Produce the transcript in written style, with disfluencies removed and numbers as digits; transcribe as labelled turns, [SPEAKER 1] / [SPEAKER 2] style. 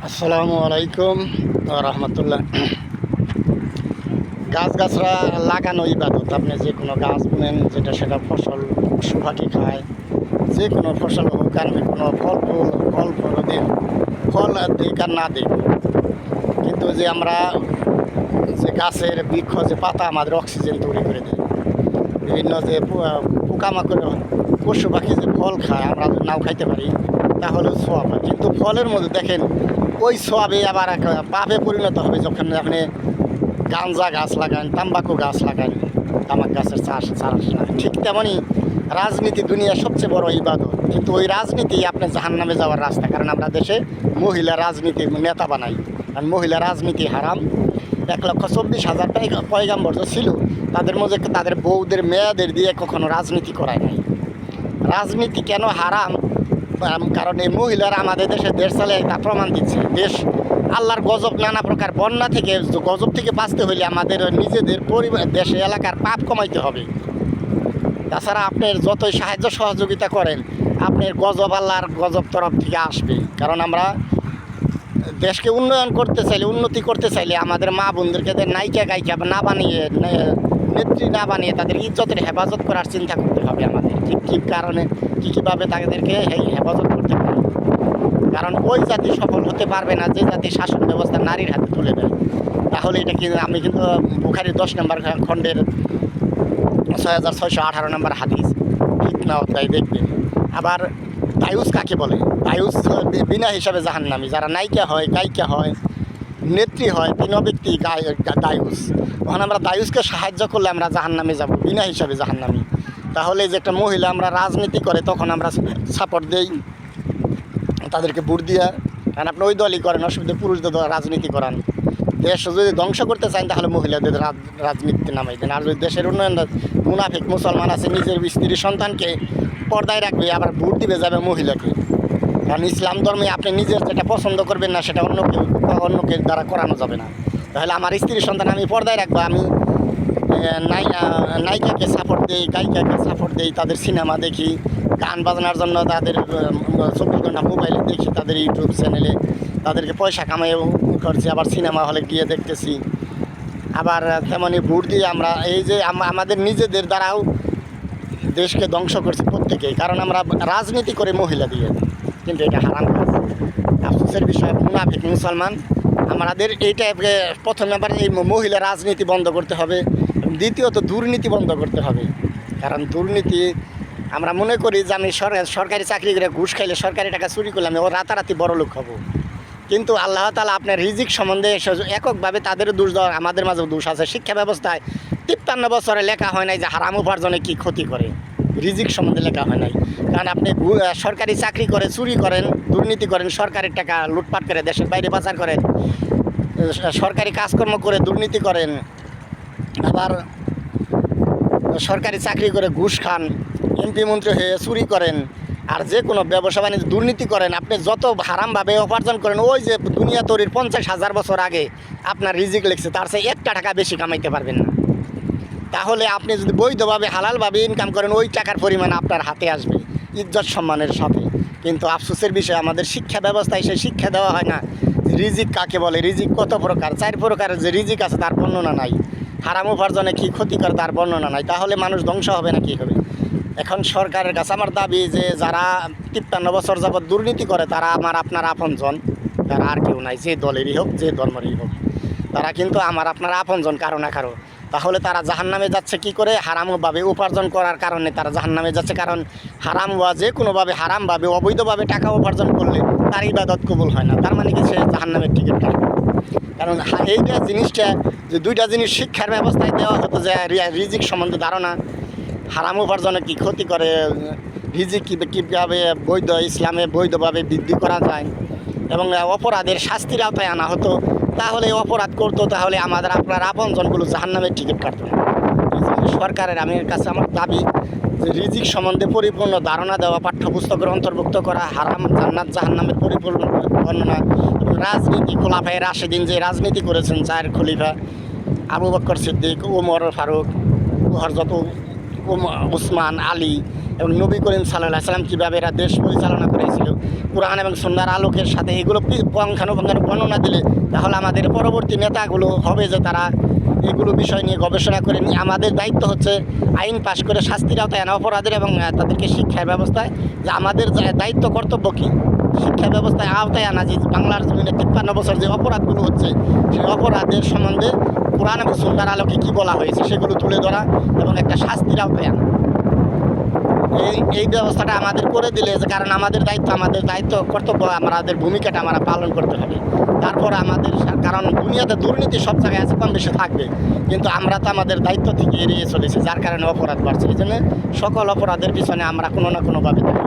[SPEAKER 1] আসসালামু আলাইকুম রহমতুল্লাহ। গাছগাছরা লাগানো ইবাদত। আপনি যে কোনো গাছ বুনেন, সেটা ফসল পশু পাখি খায়, যে কোনো ফসল হোক, আর কোনো ফল দিন, ফল দিক আর না দিক, কিন্তু যে আমরা যে গাছের বৃক্ষ যে পাতা আমাদের অক্সিজেন তৈরি করে দেয়, বিভিন্ন যে পোকামাকড় পশু পাখি যে ফল খায়, আমরা যদি নাও খাইতে পারি তাহলে সোয়াব হয়। কিন্তু ফলের মধ্যে দেখেন ওই সোয়াবে আবার পাপে পরিণত হবে যখন আপনি গাঞ্জা গাছ লাগান, তাম্বাকু গাছ লাগান, তামাক গাছের চাষ লাগান। ঠিক তেমনই রাজনীতি দুনিয়ার সবচেয়ে বড় ইবাদত, কিন্তু ওই রাজনীতি আপনার জাহান্নামে যাওয়ার রাস্তা। কারণ আমরা দেশে মহিলা রাজনীতি নেতা বানাই, কারণ মহিলা রাজনীতি হারাম। 1,24,000 পয়গাম্বর যে ছিল, তাদের মধ্যে তাদের বউদের মেয়েদের দিয়ে কখনো রাজনীতি করায় নাই। রাজনীতি কেন হারাম? কারণ এই মহিলারা আমাদের দেশ চালায়, তা প্রমাণ দিচ্ছে। দেশ আল্লাহর গজব, নানা প্রকার বন্যা থেকে, গজব থেকে বাঁচতে হইলে আমাদের নিজেদের পরিবার, দেশে এলাকার পাপ কমাইতে হবে। তাছাড়া আপনার যতই সাহায্য সহযোগিতা করেন, আপনার গজব আল্লাহর গজব তরফ থেকে আসবে। কারণ আমরা দেশকে উন্নয়ন করতে চাইলে, উন্নতি করতে চাইলে আমাদের মা বোনদেরকে নায়িকা গায়িকা না বানিয়ে, নেত্রী না বানিয়ে তাদের ইজ্জতের হেফাজত করার চিন্তা করতে হবে আমাদের। কী কারণে, কীভাবে তাদেরকে এই হেফাজত করতে পারে। কারণ ওই জাতি সফল হতে পারবে না যে জাতি শাসন ব্যবস্থা নারীর হাতে তুলে দেয়। তাহলে এটা কি, আমি কিন্তু বুখারী 10 নম্বর খণ্ডের 6618 নম্বর হাদিস ফিতনা অধ্যায় দেখবেন। আবার দায়ুস কাকে বলে? দায়ুস বিনা হিসাবে জাহান্নামী। যারা নায়িকা হয়, গায়িকা হয়, নেত্রী হয়, তিন ব্যক্তি দায়ুস। তখন আমরা দায়ুসকে সাহায্য করলে আমরা জাহান্নামে যাব, বিনা হিসাবে জাহান্নামী। তাহলে যে একটা মহিলা আমরা রাজনীতি করে, তখন আমরা সাপোর্ট দেই তাদেরকে ভোট দিয়া। কারণ আপনি ওই দলই করেন, অসুবিধা পুরুষদের রাজনীতি করান। দেশ যদি ধ্বংস করতে চান তাহলে মহিলাদের রাজনীতিতে নামাই দেন। আর যদি দেশের উন্নয়ন, মুনাফিক মুসলমান আছে নিজের স্ত্রী সন্তানকে পর্দায় রাখবে, আবার ভোট দিবে যাবে মহিলাকে। কারণ ইসলাম ধর্মে আপনি নিজের যেটা পছন্দ করবেন না, সেটা অন্যকে দ্বারা করানো যাবে না। তাহলে আমার স্ত্রীর সন্তান আমি পর্দায় রাখবো, আমি নায়িকাকে সাপোর্ট দিই, গায়িকাকে সাপোর্ট দিই, তাদের সিনেমা দেখি, গান বাজনার জন্য তাদের 24 ঘন্টা মোবাইলে দেখি, তাদের ইউটিউব চ্যানেলে তাদেরকে পয়সা কামাই করছি, আবার সিনেমা হলে গিয়ে দেখতেছি। আবার তেমনই ভোট দিয়ে আমরা এই যে আমাদের নিজেদের দ্বারাও দেশকে ধ্বংস করছি প্রত্যেকেই। কারণ আমরা রাজনীতি করে মহিলা দিয়ে, কিন্তু এটা হারাম কাজ। আফসোসের বিষয়, মুনাফিক মুসলমান আমাদের এইটা প্রথম ব্যাপারে এই মহিলা রাজনীতি বন্ধ করতে হবে। দ্বিতীয়ত দুর্নীতি বন্ধ করতে হবে। কারণ দুর্নীতি, আমরা মনে করি যে আমি সরকারি চাকরি করে ঘুষ খাইলে, সরকারি টাকা চুরি করলে আমি ও রাতারাতি বড় লোক হব। কিন্তু আল্লাহ তাআলা আপনার রিজিক সম্বন্ধে এককভাবে তাদের দোষ দেওয়ার, আমাদের মাঝে দোষ আছে। শিক্ষা ব্যবস্থায় 53 বছরে লেখা হয় নাই যে হারাম উপার্জনে কী ক্ষতি করে, রিজিক সম্বন্ধে লেখা হয় নাই। কারণ আপনি সরকারি চাকরি করে চুরি করেন, দুর্নীতি করেন, সরকারের টাকা লুটপাট করে দেশের বাইরে পাচার করেন, সরকারি কাজকর্ম করে দুর্নীতি করেন, আবার সরকারি চাকরি করে ঘুষ খান, এমপি মন্ত্রী হয়ে চুরি করেন, আর যে কোনো ব্যবসা বাণিজ্য দুর্নীতি করেন, আপনি যত হারামভাবে উপার্জন করেন, ওই যে দুনিয়া তৈরির 50,000 বছর আগে আপনার রিজিক লিখছে, তার চেয়ে 1 টাকা বেশি কামাইতে পারবেন না। তাহলে আপনি যদি বৈধভাবে হালালভাবে ইনকাম করেন, ওই টাকার পরিমাণ আপনার হাতে আসবে ইজ্জত সম্মানের সাথে। কিন্তু আফসোসের বিষয়, আমাদের শিক্ষা ব্যবস্থায় সেই শিক্ষা দেওয়া হয় না। রিজিক কাকে বলে, রিজিক কত প্রকার, 4 প্রকারের যে রিজিক আছে তার বর্ণনা নাই। হারাম উপার্জনে কী ক্ষতি করে তার বর্ণনা নাই। তাহলে মানুষ ধ্বংস হবে না কি হবে? এখন সরকারের কাছে আমার দাবি যে যারা 53 বছর যাবৎ দুর্নীতি করে, তারা আপনার আপনজন, তারা আর কেউ নাই, যে দলেরই হোক, যে ধর্মেরই হোক, তারা কিন্তু আপনার আপনজন কারো না কারো। তাহলে তারা জাহান্নামে যাচ্ছে কি করে? হারামভাবে উপার্জন করার কারণে তারা জাহান্নামে যাচ্ছে। কারণ হারাম বা যে কোনোভাবে হারামভাবে অবৈধভাবে টাকা উপার্জন করলে তার ইবাদত কবুল হয় না। তার মানে কি? সে জাহান্নামের টিকিট কাটবে। কারণ এইটা জিনিসটা, যে দুইটা জিনিস শিক্ষার ব্যবস্থায় দেওয়া হতো, যে রিজিক সম্বন্ধে ধারণা, হারাম উপার্জনে কী ক্ষতি করে, রিজিক কীভাবে বৈধ, ইসলামে বৈধভাবে বৃদ্ধি করা যায়, এবং অপরাধের শাস্তির আওতায় আনা হতো। তাহলে অপরাধ করতো, তাহলে আপনার আপনজনগুলো জাহান্নামের টিকিট কাটতো। সরকারের কাছে আমার দাবি যে রিজিক সম্বন্ধে পরিপূর্ণ ধারণা দেওয়া, পাঠ্যপুস্তকের অন্তর্ভুক্ত করা, হারাম জান্নাত জাহান্নামের পরিপূর্ণ বর্ণনা, এবং রাজনীতি, খোলাফায়ে রাশেদিন যে রাজনীতি করেছেন, 4 খলিফা, আবু বকর সিদ্দিক, ওমর ফারুক, হযরত উসমান, আলী এবং নবী করিম সাল্লাল্লাহু আলাইহি সাল্লাম কীভাবে এরা দেশ পরিচালনা করেছিল, কোরআন এবং সুন্নাহর আলোকের সাথে এগুলো পুঙ্খানুপুঙ্খানু বর্ণনা দিলে তাহলে আমাদের পরবর্তী নেতাগুলো হবে যে তারা এগুলো বিষয় নিয়ে গবেষণা করে নিয়ে আমাদের দায়িত্ব হচ্ছে আইন পাশ করে শাস্তির আওতায় আনা অপরাধের এবং তাদেরকে শিক্ষা ব্যবস্থায় যে আমাদের দায়িত্ব কর্তব্য কী শিক্ষা ব্যবস্থায় আওতায় আনা, যে বাংলার জমিনে 53 বছর যে অপরাধগুলো হচ্ছে সেই অপরাধের সম্বন্ধে কোরআন এবং সুন্নাহর আলোকে কী বলা হয়েছে সেগুলো তুলে ধরা এবং একটা শাস্তির আওতায় আনা। এই ব্যবস্থাটা আমাদের করে দিলে যে কারণ আমাদের দায়িত্ব কর্তব্য আমাদের ভূমিকাটা আমরা পালন করতে হবে। তারপর আমাদের কারণ দুনিয়াতে দুর্নীতি সব জায়গায় আছে, কম বেশি থাকবে, কিন্তু আমরা তো আমাদের দায়িত্ব থেকে এড়িয়ে চলেছি, যার কারণে অপরাধ বাড়ছে। এই জন্য সকল অপরাধের পিছনে আমরা কোনো না কোনোভাবে দায়ী।